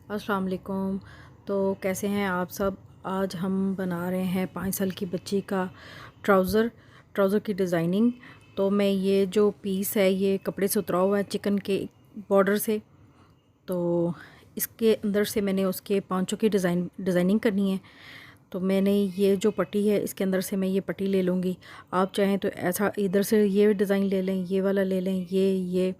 अस्सलाम वालेकुम। तो कैसे हैं आप सब। आज हम बना रहे हैं 5 साल की बच्ची का ट्राउज़र की डिज़ाइनिंग। तो मैं ये जो पीस है ये कपड़े से उतरा हुआ है चिकन के बॉर्डर से। तो इसके अंदर से मैंने उसके पाँचों की डिज़ाइनिंग करनी है। तो मैंने ये जो पट्टी है इसके अंदर से मैं ये पट्टी ले लूँगी। आप चाहें तो ऐसा इधर से ये डिज़ाइन ले लें, ये वाला ले लें, ये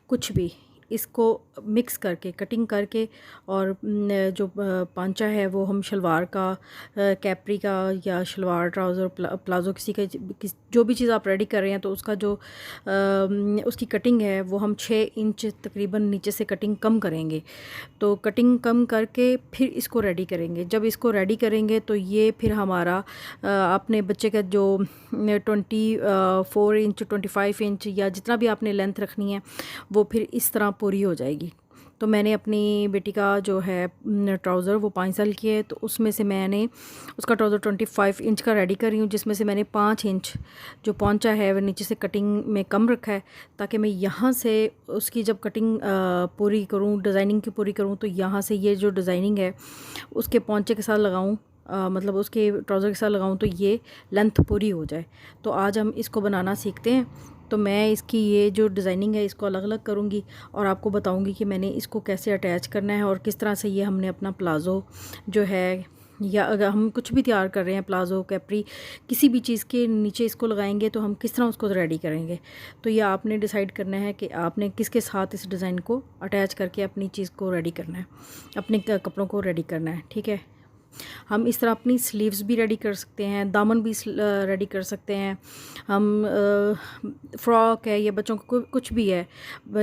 कुछ भी इसको मिक्स करके कटिंग करके और जो पांचा है वो हम शलवार का, कैप्री का या शलवार ट्राउज़र प्लाज़ो जो भी चीज़ आप रेडी कर रहे हैं तो उसका जो उसकी कटिंग है वो हम 6 इंच तकरीबन नीचे से कटिंग कम करेंगे। तो कटिंग कम करके फिर इसको रेडी करेंगे। जब इसको रेडी करेंगे तो ये फिर हमारा अपने बच्चे का जो 24 इंच 25 इंच या जितना भी आपने लेंथ रखनी है वो फिर इस तरह पूरी हो जाएगी। तो मैंने अपनी बेटी का जो है ट्राउज़र वो 5 साल की है, तो उसमें से मैंने उसका ट्राउज़र 25 इंच का रेडी कर रही हूँ, जिसमें से मैंने 5 इंच जो पहुँचा है वो नीचे से कटिंग में कम रखा है, ताकि मैं यहाँ से उसकी जब कटिंग पूरी करूँ, डिज़ाइनिंग की पूरी करूँ, तो यहाँ से ये जो डिज़ाइनिंग है उसके पहुँचे के साथ लगाऊँ, मतलब उसके ट्राउज़र के साथ लगाऊँ तो ये लेंथ पूरी हो जाए। तो आज हम इसको बनाना सीखते हैं। तो मैं इसकी ये जो डिज़ाइनिंग है इसको अलग अलग करूँगी और आपको बताऊँगी कि मैंने इसको कैसे अटैच करना है और किस तरह से ये हमने अपना प्लाज़ो जो है, या अगर हम कुछ भी तैयार कर रहे हैं प्लाज़ो कैप्री किसी भी चीज़ के नीचे इसको लगाएंगे तो हम किस तरह उसको रेडी करेंगे। तो ये आपने डिसाइड करना है कि आपने किसके साथ इस डिज़ाइन को अटैच करके अपनी चीज़ को रेडी करना है, अपने कपड़ों को रेडी करना है। ठीक है, हम इस तरह अपनी स्लीव्स भी रेडी कर सकते हैं, दामन भी रेडी कर सकते हैं। हम फ्रॉक है या बच्चों को कुछ भी है,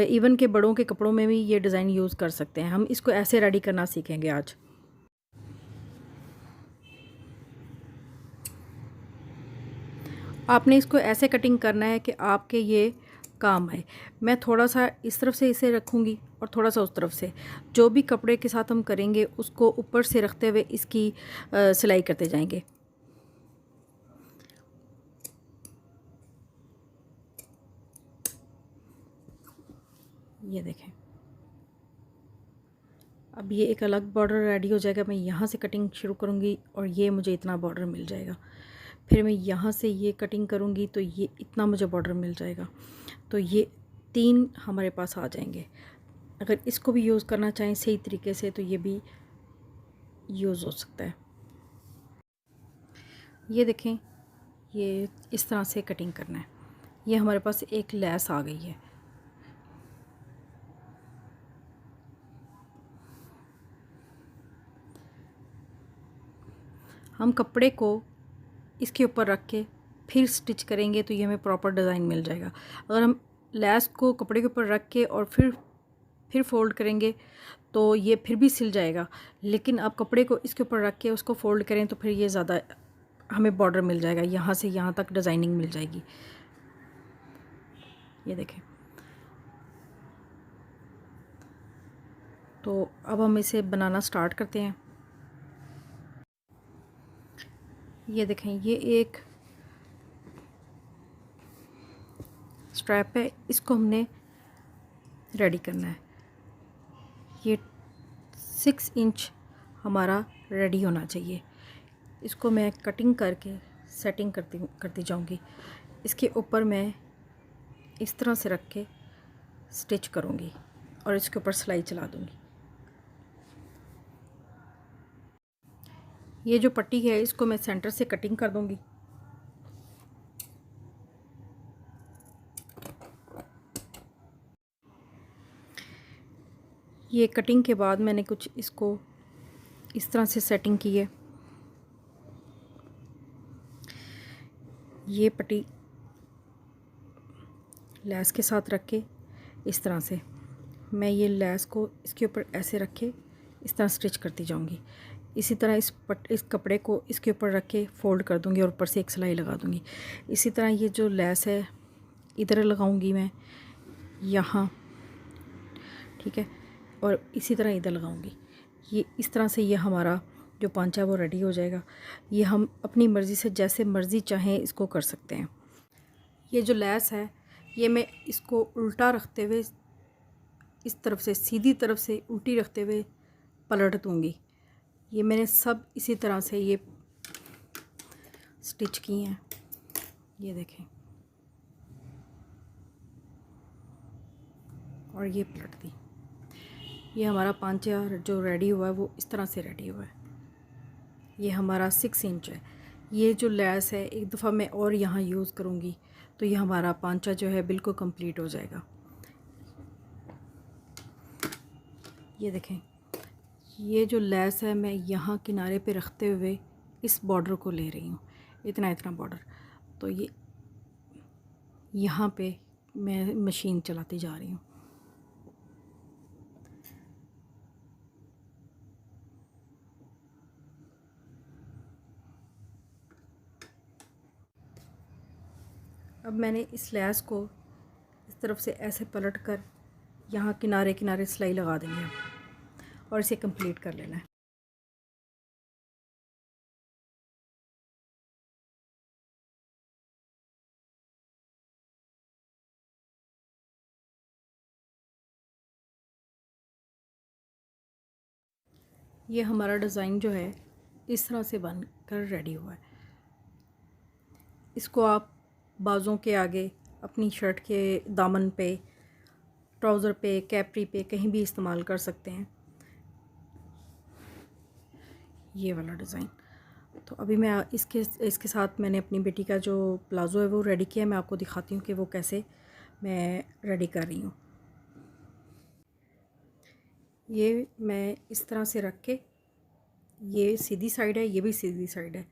इवन के बड़ों के कपड़ों में भी ये डिज़ाइन यूज़ कर सकते हैं। हम इसको ऐसे रेडी करना सीखेंगे आज। आपने इसको ऐसे कटिंग करना है कि आपके ये काम आए। मैं थोड़ा सा इस तरफ से इसे रखूँगी और थोड़ा सा उस तरफ से, जो भी कपड़े के साथ हम करेंगे उसको ऊपर से रखते हुए इसकी सिलाई करते जाएंगे। ये देखें, अब ये एक अलग बॉर्डर रेडी हो जाएगा। मैं यहाँ से कटिंग शुरू करूँगी और ये मुझे इतना बॉर्डर मिल जाएगा। फिर मैं यहाँ से ये कटिंग करूँगी तो ये इतना मुझे बॉर्डर मिल जाएगा। तो ये 3 हमारे पास आ जाएंगे। अगर इसको भी यूज़ करना चाहें सही तरीके से तो ये भी यूज़ हो सकता है। ये देखें, ये इस तरह से कटिंग करना है। ये हमारे पास एक लैस आ गई है। हम कपड़े को इसके ऊपर रख के फिर स्टिच करेंगे तो ये हमें प्रॉपर डिज़ाइन मिल जाएगा। अगर हम लैस को कपड़े के ऊपर रख के और फिर फोल्ड करेंगे तो ये फिर भी सिल जाएगा, लेकिन आप कपड़े को इसके ऊपर रख के उसको फोल्ड करें तो फिर ये ज़्यादा हमें बॉर्डर मिल जाएगा, यहाँ से यहाँ तक डिज़ाइनिंग मिल जाएगी। ये देखें, तो अब हम इसे बनाना स्टार्ट करते हैं। ये देखें, ये एक स्ट्रैप है, इसको हमने रेडी करना है। ये 6 इंच हमारा रेडी होना चाहिए। इसको मैं कटिंग करके सेटिंग करती जाऊंगी। इसके ऊपर मैं इस तरह से रख के स्टिच करूंगी और इसके ऊपर सिलाई चला दूंगी। ये जो पट्टी है इसको मैं सेंटर से कटिंग कर दूंगी। ये कटिंग के बाद मैंने कुछ इसको इस तरह से सेटिंग की है। ये पट्टी लैस के साथ रख के इस तरह से मैं ये लैस को इसके ऊपर ऐसे रख के इस तरह स्टिच करती जाऊंगी। इसी तरह इस कपड़े को इसके ऊपर रख के फ़ोल्ड कर दूंगी और ऊपर से एक सिलाई लगा दूंगी। इसी तरह ये जो लैस है इधर लगाऊंगी मैं यहाँ, ठीक है, और इसी तरह इधर लगाऊंगी। ये इस तरह से ये हमारा जो पांचा है वो रेडी हो जाएगा। ये हम अपनी मर्ज़ी से जैसे मर्ज़ी चाहें इसको कर सकते हैं। ये जो लैस है ये मैं इसको उल्टा रखते हुए इस तरफ से सीधी तरफ से उल्टी रखते हुए पलट दूँगी। ये मैंने सब इसी तरह से ये स्टिच की हैं, ये देखें, और ये पलट दी। ये हमारा पांचा जो रेडी हुआ है वो इस तरह से रेडी हुआ है। ये हमारा 6 इंच है। ये जो लेस है एक दफ़ा मैं और यहाँ यूज़ करूँगी तो ये हमारा पांचा जो है बिल्कुल कंप्लीट हो जाएगा। ये देखें, ये जो लेस है मैं यहाँ किनारे पे रखते हुए इस बॉर्डर को ले रही हूँ, इतना इतना बॉर्डर। तो ये यहाँ पे मैं मशीन चलाती जा रही हूँ। अब मैंने इस लेस को इस तरफ से ऐसे पलट कर यहाँ किनारे किनारे सिलाई लगा देंगे हम, और इसे कंप्लीट कर लेना है। ये हमारा डिज़ाइन जो है इस तरह से बन कर रेडी हुआ है। इसको आप बाज़ों के आगे, अपनी शर्ट के दामन पे, ट्राउज़र पे, कैपरी पे कहीं भी इस्तेमाल कर सकते हैं, ये वाला डिज़ाइन। तो अभी मैं इसके साथ मैंने अपनी बेटी का जो प्लाज़ो है वो रेडी किया है। मैं आपको दिखाती हूँ कि वो कैसे मैं रेडी कर रही हूँ। ये मैं इस तरह से रख के, ये सीधी साइड है, ये भी सीधी साइड है,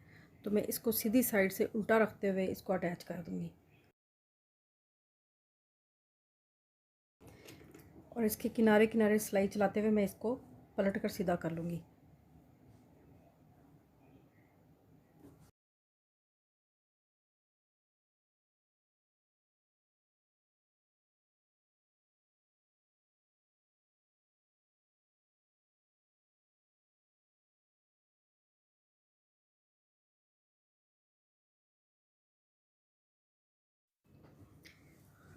तो मैं इसको सीधी साइड से उल्टा रखते हुए इसको अटैच कर दूँगी, और इसके किनारे किनारे सिलाई चलाते हुए मैं इसको पलट कर सीधा कर लूँगी।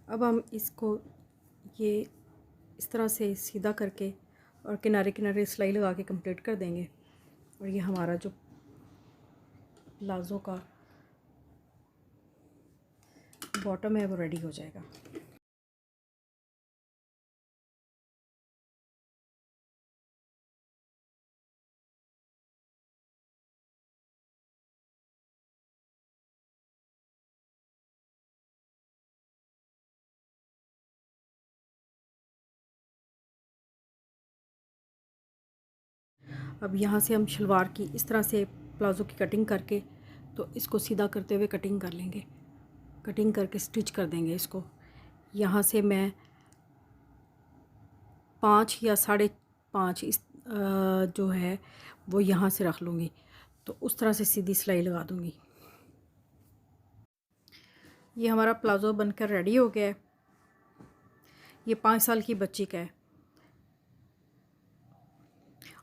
अब हम इसको ये इस तरह से सीधा करके और किनारे किनारे सिलाई लगा के कंप्लीट कर देंगे, और ये हमारा जो प्लाज़ो का बॉटम है वो रेडी हो जाएगा। अब यहाँ से हम शलवार की इस तरह से प्लाज़ो की कटिंग करके तो इसको सीधा करते हुए कटिंग कर लेंगे, कटिंग करके स्टिच कर देंगे इसको। यहाँ से मैं 5 या 5.5 इस जो है वो यहाँ से रख लूँगी, तो उस तरह से सीधी सिलाई लगा दूँगी। ये हमारा प्लाज़ो बनकर रेडी हो गया है। ये 5 साल की बच्ची का है,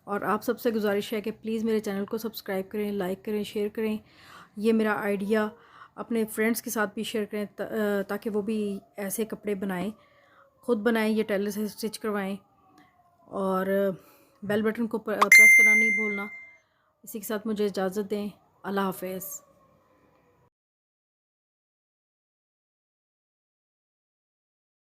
और आप सबसे गुजारिश है कि प्लीज़ मेरे चैनल को सब्सक्राइब करें, लाइक करें, शेयर करें। ये मेरा आइडिया अपने फ्रेंड्स के साथ भी शेयर करें ताकि वो भी ऐसे कपड़े बनाएं, ख़ुद बनाएं, ये टेलर से स्टिच करवाएं, और बेल बटन को प्रेस करना नहीं भूलना। इसी के साथ मुझे इजाज़त दें। अल्लाह हाफ़िज़।